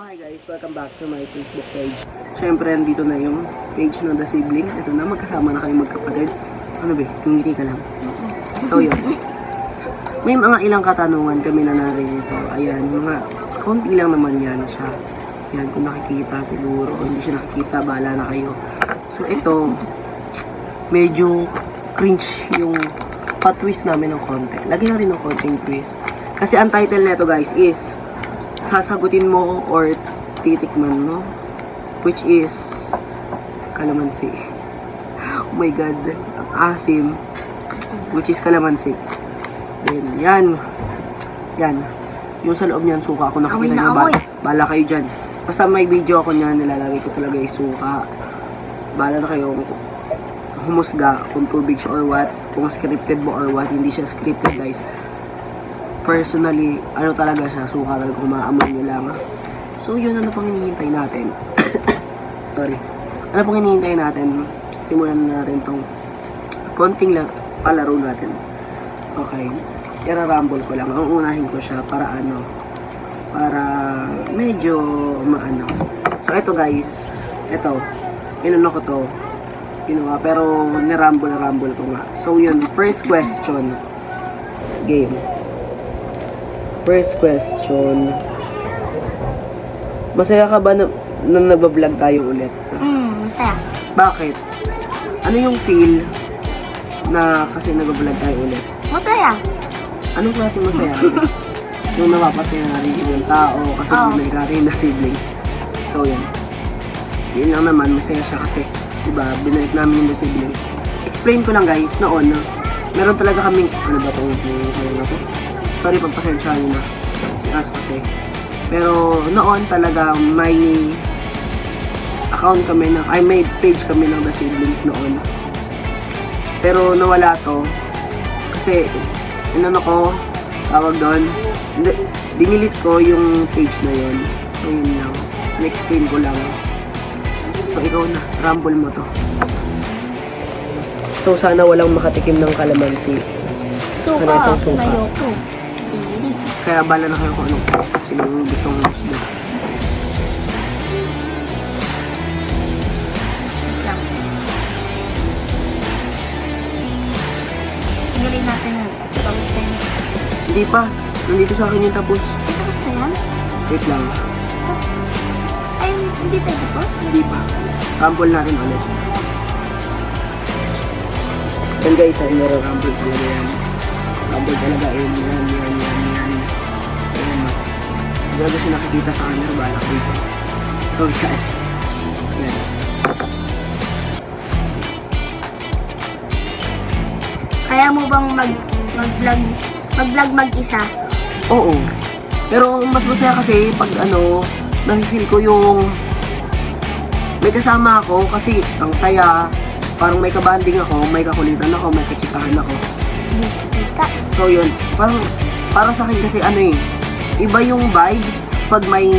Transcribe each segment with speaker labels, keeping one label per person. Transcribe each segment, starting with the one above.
Speaker 1: Hi guys, welcome back to my Facebook page. Siyempre, andito na yung page ng The Siblings. Ito na, magkasama na kayo magkapatid. Ano ba? Pingiti ka lang. So yun. May mga ilang katanungan kami na narito. Ayan, mga konti lang naman yan siya. Yan, kung nakikita siguro. O hindi siya nakikita, bahala na kayo. So ito, medyo cringe yung pa-twist namin ng konti. Lagyan na rin ng konting twist. Kasi ang title nito guys is sasagutin mo or titikman mo, which is kalamansi. Oh my god, ang asim, which is kalamansi. Then yan yung sa loob niyan suka. Kung nakikita nyo, bala kayo dyan. Basta may video ako niyan, nilalagay ko talaga yung suka. Bala na kayo humusga kung tubig siya or what, kung scripted mo or what. Hindi siya scripted guys. Personally, ano talaga siya, suka talaga, kumaamoy nyo lang. So yun, ano pang hinihintay natin? Sorry. Ano pang hinihintay natin? Simulan na natin tong konting lang palaro natin. Okay. Ira-rumble ko lang. Uunahin ko siya para ano, para medyo maano. So ito guys, ito, inano ko to, ginawa, pero nirumble ko nga. So yun, first question. Game. First question. Masaya ka ba na nagbablog tayo ulit?
Speaker 2: Masaya.
Speaker 1: Bakit? Ano yung feel na kasi nagbablog tayo ulit?
Speaker 2: Masaya.
Speaker 1: Anong klase masaya? Yung napapasaya na rin ibang tao kasi bumili ka rin na siblings. So yan. Yun lang naman, masaya siya kasi diba, binalik namin yung siblings. Explain ko lang guys, noon meron talaga kaming, ano ba itong na to? Sorry, pagpasensyahan nyo na. Kasi. Pero noon talaga may account kami ng, may page kami ng The Siblings noon. Pero nawala to. Kasi, inano ko, tawag doon, dinilit ko yung page na yun. So yun lang. In-explain ko lang. So ikaw na, rumble mo to. So sana walang makatikim ng kalamansi.
Speaker 2: Suka.
Speaker 1: Ano itong suka?
Speaker 2: Mayoko. Dili.
Speaker 1: Kaya bala na kayo kung anong sinong gustong husga.
Speaker 2: Lang. Galing natin yun. Tapos na yun.
Speaker 1: Hindi pa. Nandito sa akin yung tapos.
Speaker 2: Tapos na yan?
Speaker 1: Wait lang.
Speaker 2: Ay, hindi tayo tapos?
Speaker 1: Hindi pa. Rumble natin ulit. Yan guys, ay meron rumble talaga yan. Rumble talaga yan. Yan. Ayan na. Hindi ko siya nakikita sa camera. Balak dito. So yan. Yan.
Speaker 2: Kaya mo bang mag-vlog mag-isa?
Speaker 1: Oo. Pero mas masaya kasi pag ano, nafe-feel ko yung may kasama ako kasi ang saya. Parang may kabanding ako, may kakulitan ako, may katsikahan ako.
Speaker 2: Kita.
Speaker 1: So yun, parang para sa akin kasi ano iba yung vibes pag may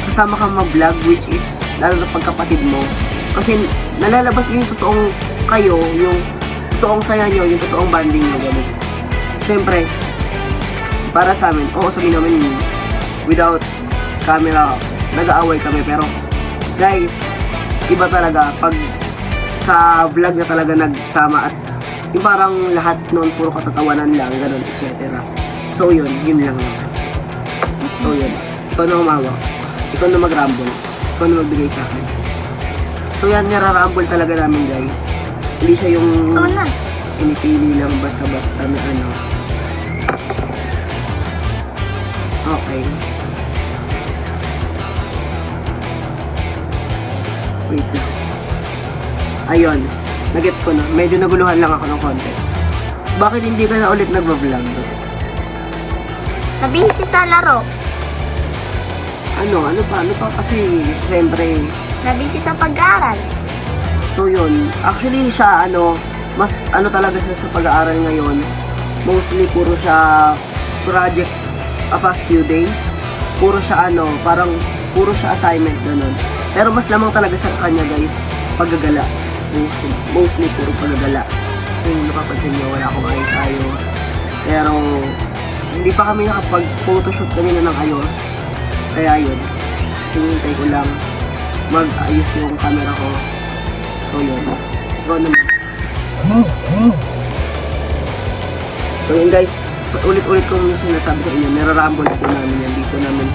Speaker 1: kasama kang mag-vlog, which is lalo na pagkapatid mo. Kasi nalalabas mo yung totoong kayo, yung totoong saya nyo, yung totoong banding nyo. Ganun. Siyempre, para sa amin, oo, sabihin namin without camera, nag-aaway kami. Pero guys, iba talaga pag sa vlog na talaga nagsama at yung parang lahat noon puro katatawanan lang, ganun, etc. So yun lang naman. So yun, ikaw na umawak, ikaw na mag-rumble, ikaw na magbigay sa akin. So yan, nara-rumble talaga namin guys. Hindi siya yung pinipili lang basta-basta na ano. Okay. Wait lang. Ayun, nagets ko na. Medyo naguluhan lang ako ng konti. Bakit hindi ka na ulit nagbablog?
Speaker 2: Nabisi sa laro.
Speaker 1: Ano pa? Kasi, syempre,
Speaker 2: Nabisi sa pag-aaral.
Speaker 1: so yun. Actually, siya, mas talaga siya sa pag-aaral ngayon. Mostly, puro siya project a past few days. Puro siya, parang, puro siya assignment, ganun. Pero mas lamang talaga sa kanya, guys, paggagala. Mostly puro pagagala. Yung napapansin nyo, wala akong ayos-ayos. Pero hindi pa kami nakapag-photoshoot kanina ng ayos. Kaya yun. hinihintay ko lang mag-ayos yung camera ko. So yun. Ikaw naman. So yun guys, ulit-ulit kong sinasabi sa inyo, nirarambol po namin yan. Dito namin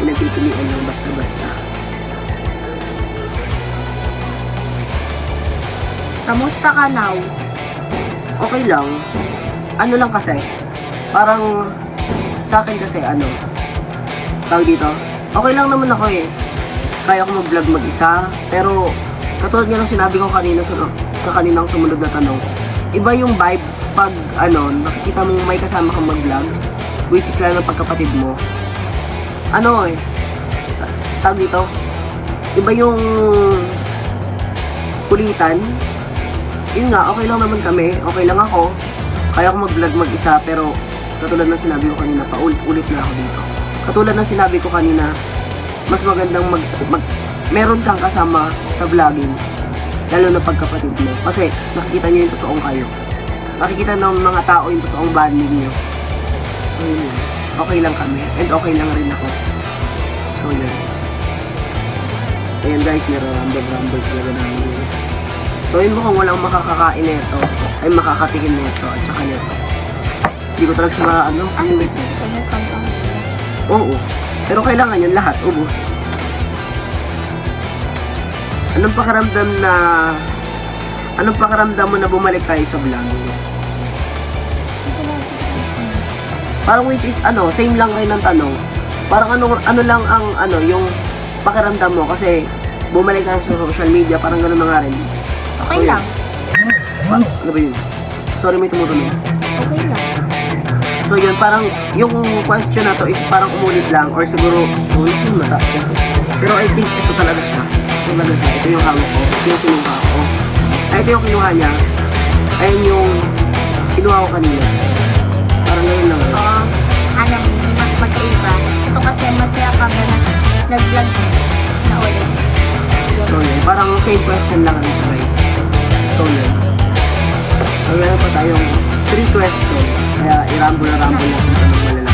Speaker 1: pinagpipilian ng basta-basta.
Speaker 2: Kamusta ka now?
Speaker 1: Okay lang. Ano lang kasi, parang sa akin kasi tawag dito, okay lang naman ako eh. Kaya ko mag-vlog mag-isa, pero katulad nga ng sinabi ko kanina sa kaninang sumunod na tanong, iba yung vibes pag nakikita mong may kasama kang mag-vlog, which is lalo ng pagkapatid mo. Tawag dito, iba yung kulitan. Yun nga, okay lang naman kami, okay lang ako, kaya ko mag-vlog mag-isa, pero katulad ng sinabi ko kanina, paulit-ulit na ako dito. Katulad ng sinabi ko kanina, mas magandang meron kang kasama sa vlogging, lalo na pagkapatid mo. Kasi nakikita nyo yung totoong kayo. Nakikita ng mga tao yung totoong bonding nyo. So yun lang. Okay lang kami. And okay lang rin ako. So yun. Ayan guys, nirarambol-rambol talaga namin yun. So yun, mukhang walang makakakain nito, ay makakatikin nito at saka nito. Hindi ko talaga siya kasi may... Oo. Pero kailangan yun lahat, ubos. Anong pakiramdam mo na bumalik tayo sa vlogging? Parang which is same lang rin ang tanong. Parang ano lang ang yung pakiramdam mo kasi bumalik tayo sa social media, parang gano'n na nga rin.
Speaker 2: Okay lang.
Speaker 1: Ano ba yun? Sorry, may tumutunog.
Speaker 2: Okay lang.
Speaker 1: So yun, parang yung question na to is parang umulit lang or siguro ulit yung mata. Pero I think ito talaga siya. Ito yung hawak ko. Ito yung kinuha ko. Ito yung kinuha niya. Ayun yung kinuha ko kanina. Parang ganun lang.
Speaker 2: Mas magkaiba. Ito kasi masaya ka na nag-vlog na ulit.
Speaker 1: So yun, parang same question lang rin siya guys. So yun. So meron pa tayong 3 questions. Kaya i-rumble na rumble natin ito ng malala.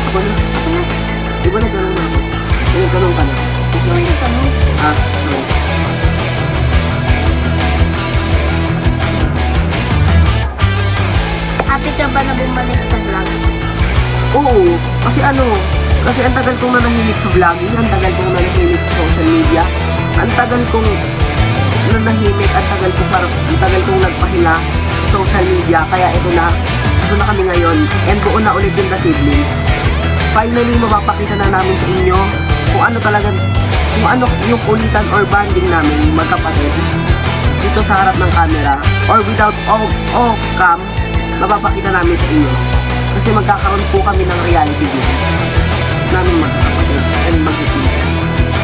Speaker 1: Ako na. Di ba nagtanong na ako? Nagtanong ka na.
Speaker 2: Ito yung tanong.
Speaker 1: So.
Speaker 2: Happy ka ba na bumalik sa vlog?
Speaker 1: Oo. Kasi kasi ang tagal kong nanahimik sa vlogging, ang tagal kong nanahimik sa social media, ang tagal kong nanahimik, ang tagal kong nagpahinga sa social media, kaya ito na kami ngayon, and buo na ulit yung The Siblings. Finally, mapapakita na namin sa inyo kung ano yung kulitan or bonding namin magkapatid dito sa harap ng camera or without off cam, mapapakita namin sa inyo. Kasi magkakaroon po kami ng reality view namin magkakapatid and magpipinsan.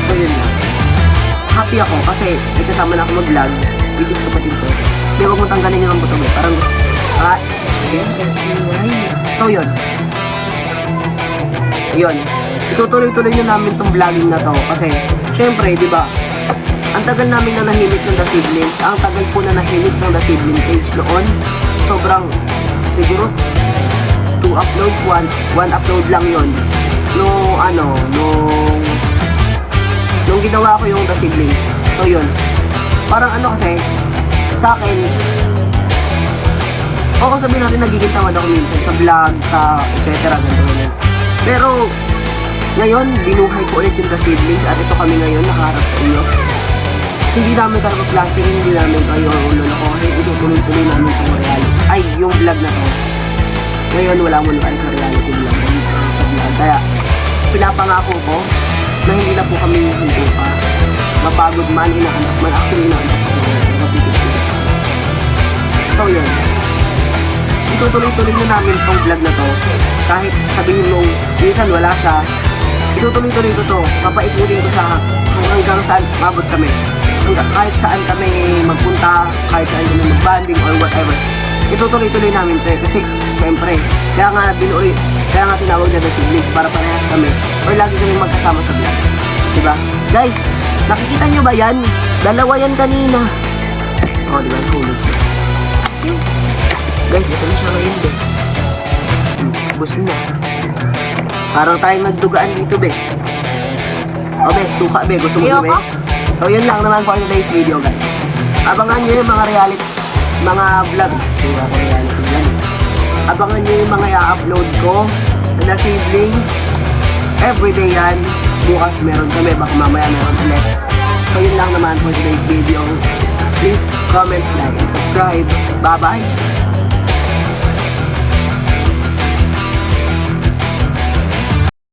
Speaker 1: So yun lang. Happy ako kasi may kasama na ako mag-vlog, which is kapatid ko. Di wag mo tanggalin yung rambutan mo. Parang, so yun. Yun. Itutuloy-tuloy nyo namin tong vlogging na to. Kasi, syempre, di ba, ang tagal namin na nahimik ng The Siblings. Ang tagal po na nahimik ng The Sibling page noon. Sobrang, siguro, 2 uploads, 1 upload lang yon. Nung ginawa ko yung The Siblings. So yun. Parang kasi, sa akin, oo, sabihin natin nagiging tamad ako minsan sa vlog, sa etc. Ganito. Pero, ngayon, binuhay ko ulit yung The Siblings at ito kami ngayon nakaharap sa inyo. Hindi namin talaga plastic, hindi namin kayo lolokohin. Ito tuloy-tuloy namin itong reality. Ay, yung vlog na to. Ngayon, wala muna tayo sa reality vlog. Nandito tayo sa vlog. Kaya, pinapangako ko na hindi na po kami hinto pa. Mapagod man, inaantak man. Actually, inaantak ako. So, yun. Itutuloy-tuloy na namin itong vlog na to. Kahit sabihin nung minsan wala siya, itutuloy-tuloy ko to. Papaikutin ko siya hanggang saan mabot kami. Kahit saan kami magpunta, kahit saan kami magbanding or whatever. Itutuloy-tuloy namin to kasi syempre, kaya nga tinawag na The Siblings para parehas kami or lagi kami magkasama sa vlog. Diba? Guys, nakikita nyo ba yan? Dalawa yan kanina. O, diba? Hulog. Guys, ito na siya ngayon, be. Bus na. Parang tayong nagdugaan dito, be. O, be, suka, be. Gusto mo
Speaker 2: Ayoko.
Speaker 1: gawin? So, yun lang naman for today's video, guys. Abangan nyo yung mga mga vlog. Hindi ako reality vlog. Abangan nyo yung mga i-upload ko sa The Siblings. Everyday yan. Bukas meron kami, baka mamaya meron ulit. So, yun lang naman for today's video. Please comment, like, and subscribe. Bye-bye!